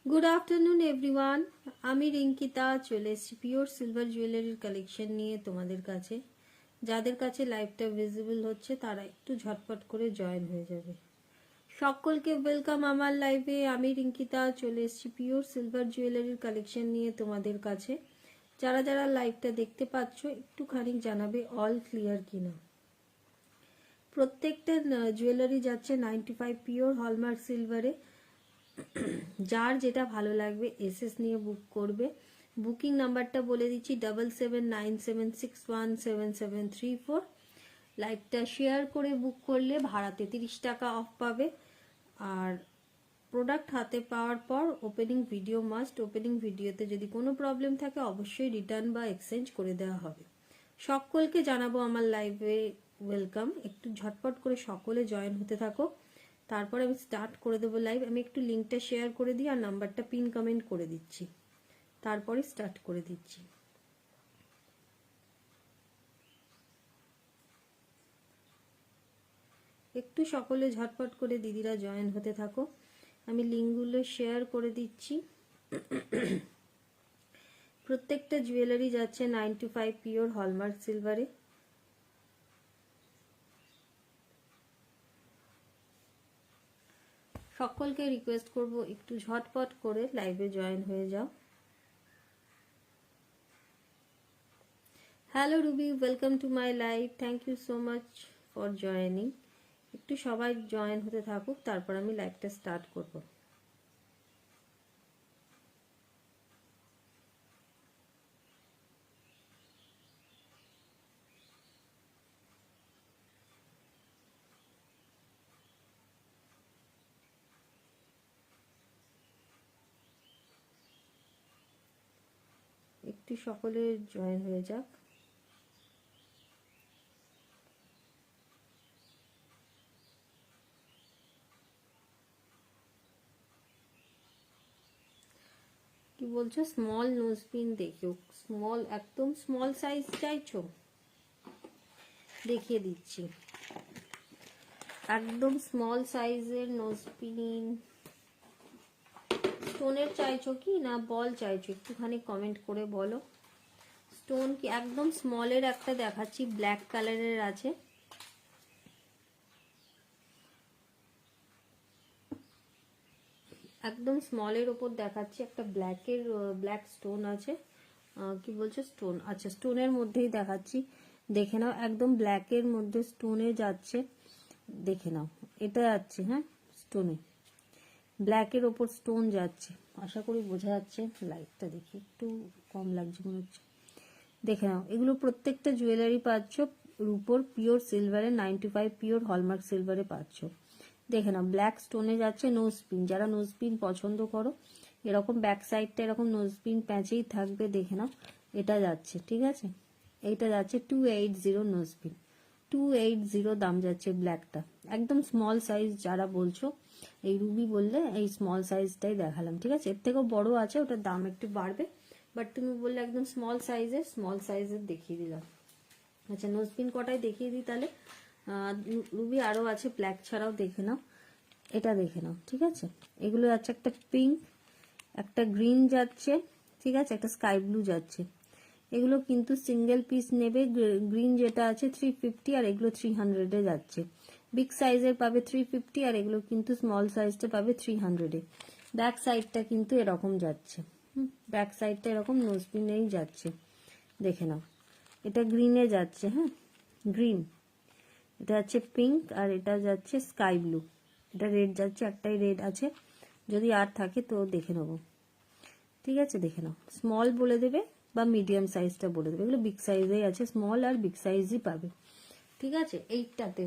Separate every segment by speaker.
Speaker 1: Good afternoon everyone. আমি রিঙ্কিতা চলে এসেছি পিওর সিলভার জুয়েলারির কালেকশন নিয়ে তোমাদের কাছে। যাদের কাছে লাইভটা ভিজিবল হচ্ছে তারা একটু ঝটপট করে জয়েন হয়ে যাবে। সকলকে ওয়েলকাম আমার লাইভে। আমি রিঙ্কিতা চলে এসেছি পিওর সিলভার জুয়েলারির কালেকশন নিয়ে তোমাদের কাছে। যারা যারা লাইভটা দেখতে পাচ্ছ একটুখানি জানাবে অল ক্লিয়ার কিনা। প্রত্যেকটা জুয়েলারি যাচ্ছে 95 পিওর হলমার্ক সিলভারে। যার যেটা ভালো লাগবে এসএস নিয়ে বুক করবে। বুকিং নাম্বারটা বলে দিচ্ছি 7797617734। লাইভটা শেয়ার করে বুক করলে ভাড়াতে 30 টাকা অফ পাবে। আর প্রোডাক্ট হাতে পাওয়ার পর ওপেনিং ভিডিও মাস্ট। ওপেনিং ভিডিওতে যদি কোনো প্রবলেম থাকে অবশ্যই রিটার্ন বা এক্সচেঞ্জ করে দেওয়া হবে। সকলকে জানাবো আমার লাইভে ওয়েলকাম। একটু ঝটপট করে সকলে জয়েন হতে থাকো, তারপর আমি স্টার্ট করে দেবো লাইভ। আমি একটু লিঙ্কটা শেয়ার করে দিই আর নাম্বারটা পিন কমেন্ট করে দিচ্ছি, তারপরে স্টার্ট করে দিচ্ছি। একটু সকলে ঝটপট করে দিদিরা জয়েন হতে থাকো। আমি লিঙ্কগুলো শেয়ার করে দিচ্ছি। প্রত্যেকটা জুয়েলারি যাচ্ছে 95 পিওর হলমার্ক সিলভারে। সকলকে রিকোয়েস্ট করব একটু ঝটপট করে লাইভে জয়েন হয়ে যাও। Hello Ruby, welcome to my live. Thank you so much for joining. একটু সবাই জয়েন হতে থাকুক, তারপর আমি লাইভটা স্টার্ট করব। একটু সকলে জয়েন হয়ে যাক। কি বলছো? স্মল নোজ পিন দেখিও। স্মল, একদম স্মল সাইজ চাইছো? দেখিয়ে দিচ্ছি। একদম স্মল সাইজের নোজ পিন স্টোনের চাইছো কি না বল চাইছো? একটুখানি কমেন্ট করে বলো। স্টোন কি একদম স্মলের একটা দেখাচ্ছি, ব্ল্যাক কালারের আছে। একদম স্মলের ওপর দেখাচ্ছি, একটা ব্ল্যাক স্টোন আছে। কি বলছো? স্টোন, আচ্ছা স্টোনের মধ্যেই দেখাচ্ছি, দেখে নাও। একদম ব্ল্যাকের মধ্যে স্টোনে যাচ্ছে, দেখে নাও। এটা যাচ্ছে, হ্যাঁ স্টোনে, ব্ল্যাকের ওপর স্টোন যাচ্ছে। আশা করি বোঝা যাচ্ছে। লাইটটা দেখি, একটু কম লাগছে মনে হচ্ছে। দেখে নাও, এগুলো প্রত্যেকটা জুয়েলারি পাচ্ছ রুপোর পিওর সিলভারে, 95 পিওর হলমার্ক সিলভারে পাচ্ছ। দেখে নাও, ব্ল্যাক স্টোনে যাচ্ছে নোজ পিন। যারা নোজ পিন পছন্দ করো, এরকম ব্যাক সাইডটা এরকম নোজ পিন প্যাঁচেই থাকবে। দেখে নাও, এটা যাচ্ছে, ঠিক আছে। এইটা যাচ্ছে 280 নোজ পিন, 280 দাম যাচ্ছে ব্ল্যাকটা। একদম স্মল সাইজ যারা বলছো, এই রুবি বললে এই স্মল সাইজটাই দেখালাম, ঠিক আছে। এর থেকেও বড় আছে, ওটার দাম একটু বাড়বে, বাট তুমি বললে একদম স্মল সাইজের দেখিয়ে দিলাম। আচ্ছা নোজ পিন কটায় দেখিয়ে দিই তাহলে। রুবি আরো আছে ব্ল্যাক ছাড়াও, দেখে নাও। এটা দেখে নাও, ঠিক আছে। এগুলো যাচ্ছে একটা পিঙ্ক, একটা গ্রিন যাচ্ছে, ঠিক আছে, একটা স্কাই ব্লু যাচ্ছে। এগুলো কিন্তু সিঙ্গেল পিস নেবে। গ্রিন যেটা আছে 350, আর এগুলো 300-এ যাচ্ছে। বিগ সাইজের পাবে 350, আর এগুলো কিন্তু স্মল সাইজটা পাবে 300-এ। ব্যাক সাইডটা কিন্তু এরকম যাচ্ছে, ব্যাক সাইডটা এরকম নোজ পিনেই যাচ্ছে, দেখে নাও। এটা গ্রিনে যাচ্ছে, হ্যাঁ গ্রিন। এটা যাচ্ছে পিঙ্ক, আর এটা যাচ্ছে স্কাই ব্লু। এটা রেড যাচ্ছে, একটাই রেড আছে, যদি আর থাকে তো দেখে নেবো, ঠিক আছে। দেখে নাও, স্মল বলে দেবে বা মিডিয়াম সাইজটা বলে দেবে। এগুলো বিগ সাইজেই আছে, স্মল আর বিগ সাইজই পাবে, ঠিক আছে এইটাতে।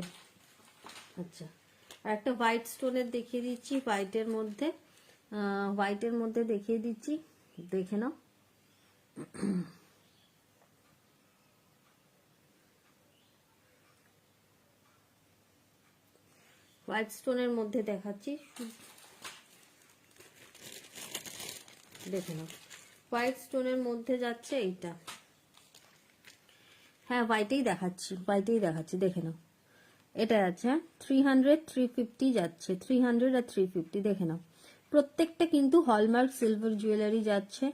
Speaker 1: আচ্ছা, আর একটা হোয়াইট স্টোনের দেখিয়ে দিচ্ছি, হোয়াইটের মধ্যে দেখিয়ে দিচ্ছি, দেখে নাও। হোয়াইট স্টোনের মধ্যে দেখাচ্ছি, দেখে নাও। হোয়াইট স্টোনের মধ্যে যাচ্ছে এইটা, হ্যাঁ হোয়াইটেই দেখাচ্ছি, দেখে নাও। এটা যাচ্ছে 300, 350 যাচ্ছে, 300 আর 350, দেখে নাও। প্রত্যেকটা কিন্তু হলমার্ক সিলভার জুয়েলারি যাচ্ছে,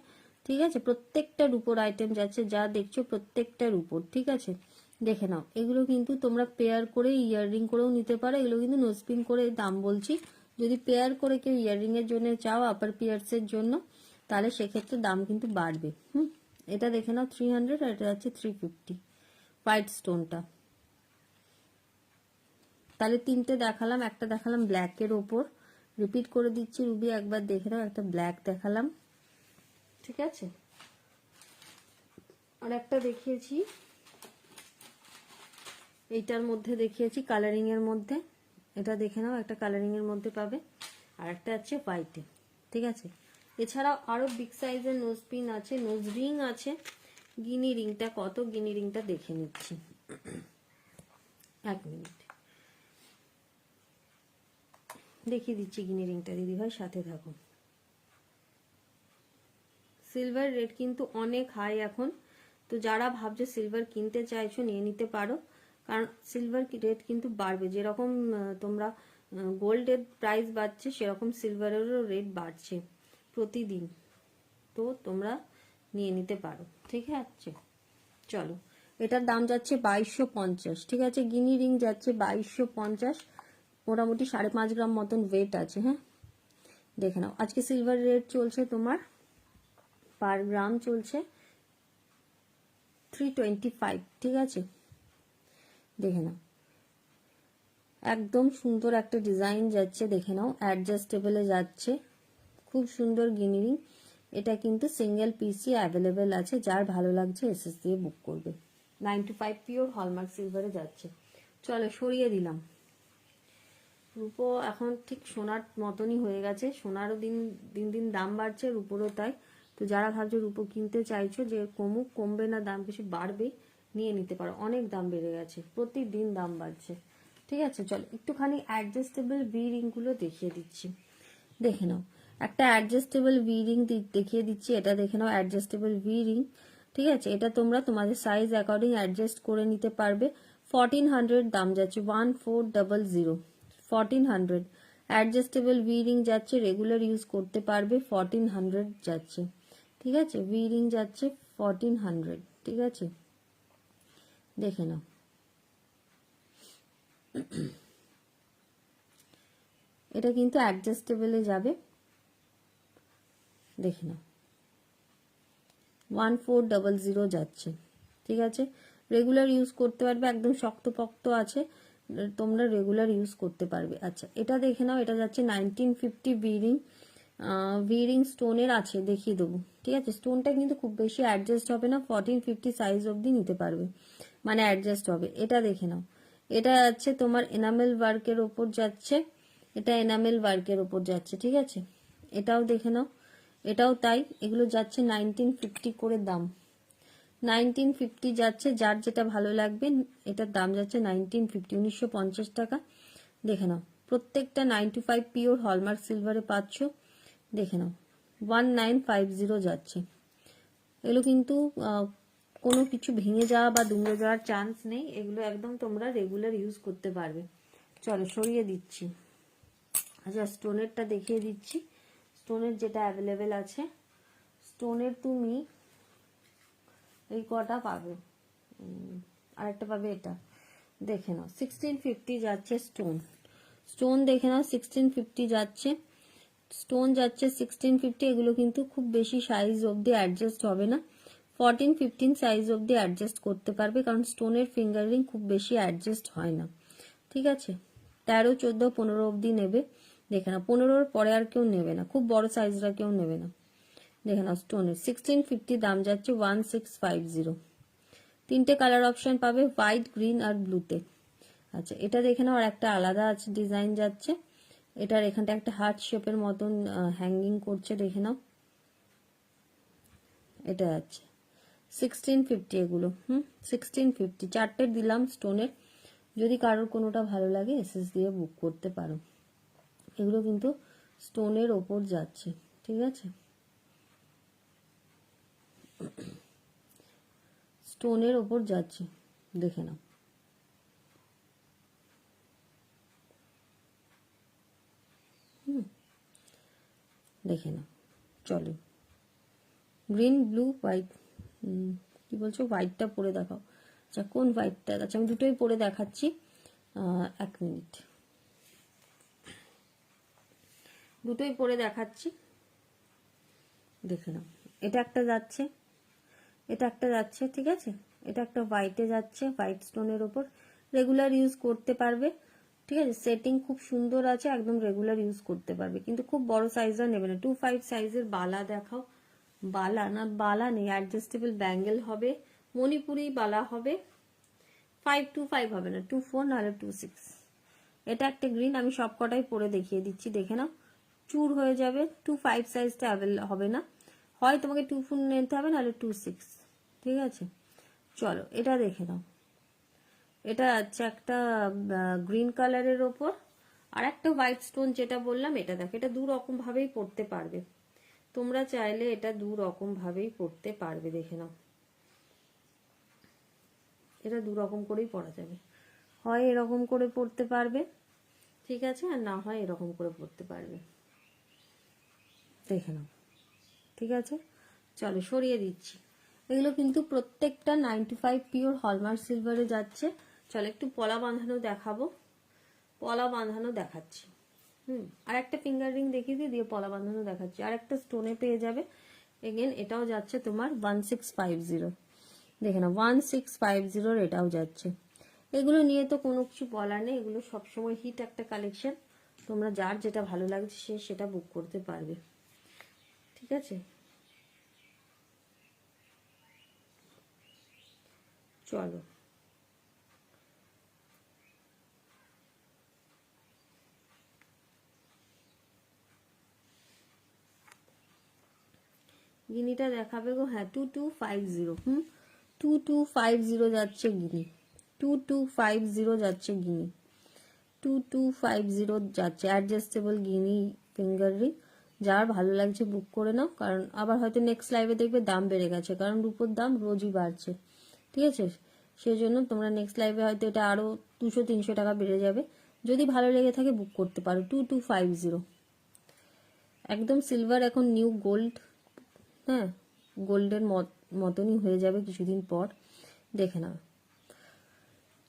Speaker 1: ঠিক আছে, প্রত্যেকটা রূপোর আইটেম যাচ্ছে, যা দেখছো প্রত্যেকটার উপর, ঠিক আছে। দেখে নাও, এগুলো কিন্তু তোমরা পেয়ার করে ইয়াররিং করেও নিতে পারো, এগুলো কিন্তু নোজপিন করে দাম বলছি। যদি পেয়ার করে কেউ ইয়াররিং এর জন্য চাও, আপার পিয়ার্সের জন্য, তাহলে সেক্ষেত্রে দাম কিন্তু বাড়বে। এটা দেখে নাও 300, আর এটা যাচ্ছে 350 হোয়াইট স্টোনটা। তাহলে তিনটে দেখালাম, একটা দেখালাম ব্ল্যাকের ওপর, রিপিট করে দিচ্ছি রুবি একবার দেখে নাও, একটা ব্ল্যাক দেখালাম, ঠিক আছে, আর একটা দেখিয়েছি এইটার মধ্যে, দেখিয়েছি কালারিং এর মধ্যে, এটা দেখে নাও, একটা কালারিং এর মধ্যে পাবে, আর একটা আছে হোয়াইটে, ঠিক আছে। এছাড়াও আরো বিগ সাইজের নোজ পিন আছে, নোজ রিং আছে। গিনি রিংটা কত, গিনি রিংটা দেখে নিচ্ছি, এক মিনিট দেখিয়ে দিচ্ছি গিনি রিংটা, দিদি ভাই সাথে থাকুন। সিলভার রেট কিন্তু অনেক হাই এখন, তো যারা ভাবছো সিলভার কিনতে চাইছো নিয়ে নিতে পারো, কারণ সিলভার রেট কিন্তু বাড়বে, যেরকম তোমরা গোল্ডের প্রাইস বাড়ছে সেরকম সিলভারেরও রেট বাড়ছে প্রতিদিন, তো তোমরা নিয়ে নিতে পারো, ঠিক আছে। চলো, এটার দাম যাচ্ছে 2250, ঠিক আছে। গিনি রিং যাচ্ছে 2250, মোটামুটি 5.5 গ্রাম মতন ওয়েট আছে। হ্যাঁ, দেখে নাও, আজকে সিলভার রেট চলছে তোমার পার গ্রাম চলছে 325, ঠিক আছে। দেখে নাও, একদম সুন্দর একটা ডিজাইন যাচ্ছে, দেখে নাও, অ্যাডজাস্টেবলে যাচ্ছে, খুব সুন্দর গিনি রিং। এটা কিন্তু সিঙ্গেল পিসই অ্যাভেলেবেল আছে, যার ভালো লাগছে এসএস দিয়ে বুক করবে। 95 পিওর হলমার্ক সিলভারে যাচ্ছে। চলো, সরিয়ে দিলাম। রূপো এখন ঠিক সোনার মতনই হয়ে গেছে, সোনারও দিন দিন দিন দাম বাড়ছে, রূপোরও তাই। তো যারা ভাবছো রূপো কিনতে চাইছো যে কমুক, কমবে না, দাম কিছু বাড়বে, নিয়ে নিতে পারো, অনেক দাম বেড়ে গেছে, প্রতিদিন দাম বাড়ছে, ঠিক আছে। চলো, একটুখানি অ্যাডজাস্টেবল ভি রিং গুলো দেখিয়ে দিচ্ছি, দেখে নাও। একটা অ্যাডজাস্টেবল ভি রিং দেখিয়ে দিচ্ছি, এটা দেখে নাও, অ্যাডজাস্টেবল ভি রিং, ঠিক আছে। এটা তোমরা তোমাদের সাইজ অ্যাকর্ডিং অ্যাডজাস্ট করে নিতে পারবে। 1400 দাম যাচ্ছে, 1400, 1400 অ্যাডজাস্টেবল ভি রিং যাচ্ছে, রেগুলার ইউজ করতে পারবে, 1400 যাচ্ছে, ঠিক আছে। ভি রিং যাচ্ছে 1400, ঠিক আছে, দেখে নাও। এটা কিন্তু অ্যাডজাস্টেবলে যাবে, দেখে নাও, 1400 যাচ্ছে, ঠিক আছে। রেগুলার ইউজ করতে পারবে, একদম শক্তপোক্ত আছে, তোমরা রেগুলার ইউজ করতে পারবে। আচ্ছা, এটা দেখে নাও, এটা যাচ্ছে 1950 ভিরিং, ভিরিং স্টোনের আছে, দেখিয়ে দেবো, ঠিক আছে। স্টোনটা কিন্তু খুব বেশি অ্যাডজাস্ট হবে না, 1450 সাইজ অবধি নিতে পারবে, মানে অ্যাডজাস্ট হবে। এটা দেখে নাও, এটা যাচ্ছে তোমার এনামেল ওয়ার্কের ওপর যাচ্ছে, এটা এনামেল ওয়ার্কের ওপর যাচ্ছে, ঠিক আছে। এটাও দেখে নাও, এটাও তাই, এগুলো যাচ্ছে 1950 করে দাম, 1950 যাচ্ছে, যার যেটা ভালো লাগবে। এটার দাম যাচ্ছে 1950, 1950 টাকা, দেখে নাও। প্রত্যেকটা 95 পিওর হলমার্ক সিলভারে পাচ্ছ, দেখে নাও। 1950 যাচ্ছে, এগুলো কিন্তু কোনো কিছু ভেঙে যাওয়া বা দুমড়ে যাওয়ার চান্স নেই, এগুলো একদম তোমরা রেগুলার ইউজ করতে পারবে। চলো, সরিয়ে দিচ্ছি। আচ্ছা, স্টোনেরটা দেখিয়ে দিচ্ছি, স্টোনের যেটা অ্যাভেলেবেল আছে। স্টোনের তুমি এই কটা পাবে, আরেকটা পাবে, এটা দেখে নাও 1650 যাচ্ছে স্টোন, স্টোন দেখে নাও 1650 যাচ্ছে, স্টোন যাচ্ছে 1650। এগুলো কিন্তু খুব বেশি সাইজ অবধি অ্যাডজাস্ট হবে না, 14-15 সাইজ অবধি অ্যাডজাস্ট করতে পারবে, কারণ স্টোনের ফিঙ্গারিং খুব বেশি অ্যাডজাস্ট হয় না, ঠিক আছে। 13, 14, 15 অবধি নেবে, দেখে না, 15-র পরে আর কেউ নেবে না, খুব বড় সাইজরা কেউ নেবে না, দেখে নাও। স্টোনের 1650 দাম যাচ্ছে 1650। তিনটে কালার অপশন পাবে, হোয়াইট, গ্রিন আর ব্লুতে। আচ্ছা, এটা দেখে নাও, আর একটা আলাদা আছে ডিজাইন যাচ্ছে, এটার এখানটা একটা হার্ট শেপের মতন হ্যাঙ্গিং করছে, দেখে নাও, এটা আছে 1650 এগুলো, 1650, চারটে দিলাম স্টোনের, যদি কারোর কোনোটা ভালো লাগে এসএস দিয়ে বুক করতে পারো। এগুলো কিন্তু স্টোনের ওপর যাচ্ছে, ঠিক আছে, স্টোনের ওপর যাচ্ছে, দেখে নাও। দেখে নাও। চলো গ্রিন ব্লু হোয়াইট, কি বলছো হোয়াইটটা পরে দেখাও। আচ্ছা কোন হোয়াইটটা? আচ্ছা আমি দুটোই পরে দেখাচ্ছি, 1 মিনিট, দুটোই পরে দেখাচ্ছি, দেখে নাও। এটা একটা যাচ্ছে, এটা একটা যাচ্ছে, ঠিক আছে, এটা একটা হোয়াইটে যাচ্ছে, হোয়াইট স্টোনের ওপর, রেগুলার ইউজ করতে পারবে, ঠিক আছে, সেটিং খুব সুন্দর আছে, একদম রেগুলার ইউজ করতে পারবে, কিন্তু খুব বড় সাইজের নেবে না। 2.5 সাইজের বালা দেখাও। বালা না, বালা নেই, অ্যাডজাস্টেবল ব্যাঙ্গেল হবে, মণিপুরি বালা হবে, 525 হবে না, 24 নাহলে 26। এটা একটা গ্রিন, আমি সব কটাই পরে দেখিয়ে দিচ্ছি, দেখে নাও, চুর হয়ে যাবে। 2.5 সাইজটা অ্যাভেলেবল হবে না, হয় তোমাকে 24 নিতে হবে নাহলে 26, ঠিক আছে। চলো এটা দেখে নাও, এটা হচ্ছে একটা গ্রিন কালারের ওপর আর একটা হোয়াইট স্টোন যেটা বললাম, এটা দেখো, এটা দু রকম ভাবেই পড়তে পারবে তোমরা চাইলে, এটা দু রকম ভাবেই পড়তে পারবে, দেখে নাও, এটা দু রকম করেই পড়া যাবে, হয় এরকম করে পড়তে পারবে, ঠিক আছে, আর না হয় এরকম করে পড়তে পারবে, দেখে নাও, ঠিক আছে। চলো সরিয়ে দিচ্ছি, এগুলো কিন্তু প্রত্যেকটা 95 পিওর হলমার্ক সিলভারে যাচ্ছে। চলো একটু পলা বাঁধানো দেখাবো, পলা বাঁধানো দেখাচ্ছি, আর একটা ফিঙ্গার রিং দেখিয়ে দিয়ে পলা বাঁধানো দেখাচ্ছি, আর একটা স্টোনে পেয়ে যাবে। এগেন এটাও যাচ্ছে তোমার 1650, দেখে না 1650 এটাও যাচ্ছে। এগুলো নিয়ে তো কোনো কিছু বলার নেই, এগুলো সবসময় হিট একটা কালেকশন, তোমরা যার যেটা ভালো লাগছে সে সেটা বুক করতে পারবে, ঠিক আছে। চলো গিনিটা দেখাবে গো, হ্যাঁ 2250, 2250 যাচ্ছে গিনি, 2250 যাচ্ছে গিনি, 2250 যাচ্ছে, অ্যাডজাস্টেবল গিনি ফিঙ্গার রিং। যার ভালো লাগছে বুক করে নাও, কারণ আবার হয়তো নেক্সট লাইভে দেখবে দাম বেড়ে গেছে, কারণ রূপোর দাম রোজই বাড়ছে, ঠিক আছে, সেই জন্য তোমরা নেক্সট লাইভে হয়তো এটা আরো 200-300 টাকা বেড়ে যাবে। যদি ভালো লেগে থাকে বুক করতে পারো, 2250, একদম সিলভার এখন নিউ গোল্ড, হ্যাঁ গোল্ডের মতনই হয়ে যাবে কিছুদিন পর, দেখে নাও।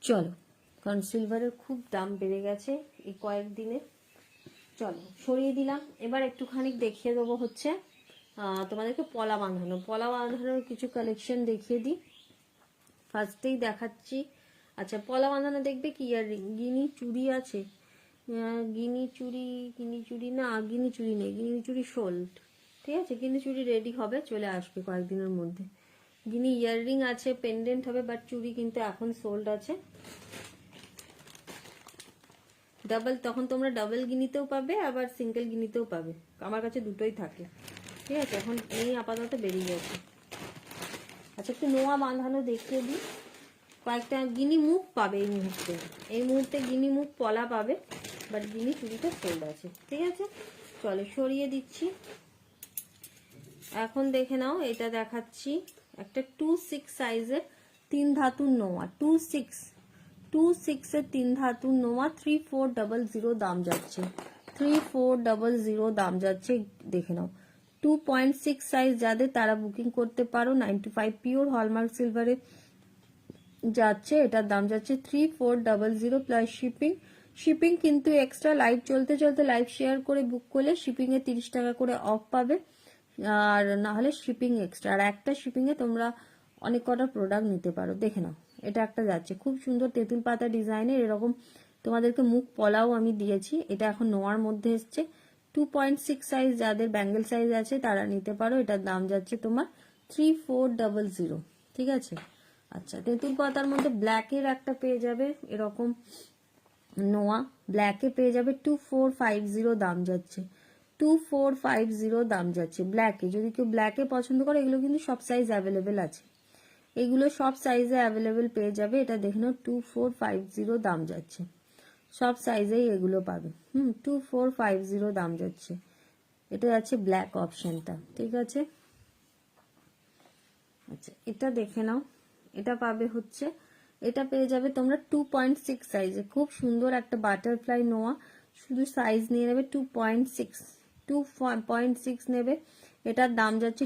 Speaker 1: চলো, কারণ সিলভারের খুব দাম বেড়ে গেছে এই কয়েকদিনে। চলো সরিয়ে দিলাম, এবার একটুখানি দেখিয়ে দেবো হচ্ছে তোমাদেরকে পলা বাঁধানো, পলা বাঁধানোর কিছু কালেকশন দেখিয়ে দিই। ফার্স্টেই দেখাচ্ছি, আচ্ছা পলা বাঁধানো দেখবে কি ইয়াররিং, গিনি চুড়ি আছে, গিনি চুড়ি না, গিনি চুড়ি নেই, গিনি চুড়ি সোল্ড, ঠিক আছে, গিনি চুড়ি রেডি হবে, চলে আসবে কয়েকদিনের মধ্যে। গিনি ইয়াররিং আছে, পেন্ডেন্ট হবে, বাট চুড়ি কিন্তু এখন সোল্ড আছে। ডাবল, তখন তোমরা ডাবল গিনিতেও পাবে আবার সিঙ্গেল গিনিতেও পাবে, আমার কাছে দুটোই থাকে, ঠিক আছে, এখন এই আপাতত বেরিয়ে গেছে। আচ্ছা একটু নোয়া বাঁধানো দেখিয়ে দিই, কয়েকটা গিনি মুখ পাবে এই মুহূর্তে গিনি মুখ পলা পাবে, বাট গিনি চুড়িটা সোল্ড আছে, ঠিক আছে। চলো সরিয়ে দিচ্ছি, এখন দেখে নাও, এটা দেখাচ্ছি একটা 26 সাইজের 3 ধাতুর নোয়া, 26 এর 3 ধাতুর নোয়া, 3400 দাম যাচ্ছে, 3400 দাম যাচ্ছে, দেখে নাও। 2.6 সাইজ যাদের তারা বুকিং করতে পারো, 95 পিওর হলমার্ক সিলভারে যাচ্ছে, এটার দাম যাচ্ছে 3400 প্লাস শিপিং। শিপিং কিন্তু এক্সট্রা, লাইভ চলতে চলতে লাইভ শেয়ার করে বুক করলে শিপিং এ 30 টাকা করে অফ পাবে, আর না হলে শিপিং এক্সট্রা, আর একটা শিপিং এ তোমরা অনেক কটা প্রোডাক্ট নিতে পারো, দেখে নাও। এটা একটা যাচ্ছে খুব সুন্দর তেঁতুল পাতা ডিজাইনের, এরকম তোমাদেরকে মুখ পলাও আমি দিয়েছি, এটা এখন নোয়ার মধ্যে এসছে। 2.6 সাইজ যাদের ব্যাঙ্গেল সাইজ আছে তারা নিতে পারো, এটার দাম যাচ্ছে তোমার 3400, ঠিক আছে। আচ্ছা তেঁতুল পাতার মধ্যে ব্ল্যাকের একটা পেয়ে যাবে, এরকম নোয়া ব্ল্যাকে পেয়ে যাবে, 2450 দাম যাচ্ছে, 2450 দাম যাচ্ছে ব্ল্যাকে। যদি কেউ ব্ল্যাকে পছন্দ করে, এগুলো কিন্তু সব সাইজ অ্যাভেলেবেল আছে, এগুলো সব সাইজে অ্যাভেলেবেল পেয়ে যাবে, এটা দেখে নাও 2450 দাম যাচ্ছে, সব সাইজেই এগুলো পাবে, 2450 দাম যাচ্ছে, এটা যাচ্ছে ব্ল্যাক অপশনটা, ঠিক আছে। আচ্ছা এটা দেখে নাও, এটা পাবে হচ্ছে, এটা পেয়ে যাবে তোমরা 2.6 সাইজে, খুব সুন্দর একটা বাটারফ্লাই নোয়া, শুধু সাইজ নিয়ে নেবে 2.6, 2.6 নেবে। এটার দাম যাচ্ছে